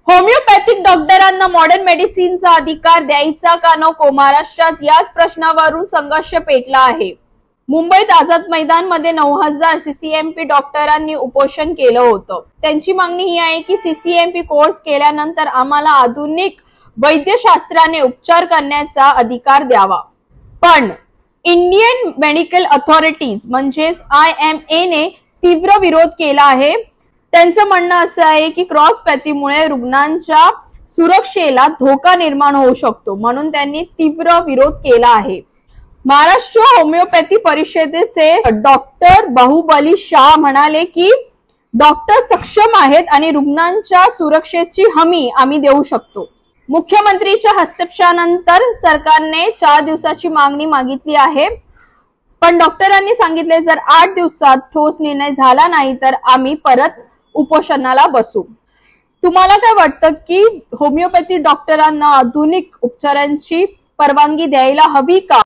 Homeopathic डॉक्टरांना modern मेडिसिनचा अधिकार द्यायचा का नको? महाराष्ट्रात याच प्रश्नावरून संघर्ष पेटला आहे। मुंबईत आझाद मैदानमध्ये 9000 सीसीएमपी डॉक्टरांनी उपोषण केलं होतं। त्यांची मागणी ही आहे की सीसीएमपी कोर्स केल्यानंतर आम्हाला आधुनिक वैद्यशास्त्राने उपचार करण्याचा अधिकार द्यावा। पण इंडियन मेडिकल अथॉरिटीज म्हणजेच IMA ने तीव्र विरोध केला आहे। त्यांचं म्हणणं असं आहे की क्रॉसपॅथीमुळे रुग्णांच्या सुरक्षेला धोका निर्माण होऊ शकतो, म्हणून त्यांनी तीव्र विरोध केला आहे। महाराष्ट्र होमिओपॅथी परिषदेचे डॉक्टर बाहुबली शाह म्हणाले की डॉक्टर सक्षम आहेत आणि रुग्णांच्या सुरक्षेची हमी आम्ही देऊ शकतो। मुख्यमंत्रीच्या हस्तक्षेपानंतर सरकारने 4 दिवसाची मागणी मागितली आहे, पण डॉक्टरांनी सांगितले जर 8 दिवसात ठोस निर्णय झाला नाही तर आम्ही परत उपोषणाला बसू। तुम्हाला काय वाटतं की होमिओपॅथी डॉक्टरांना आधुनिक उपचारांची परवानगी द्यायला हवी का?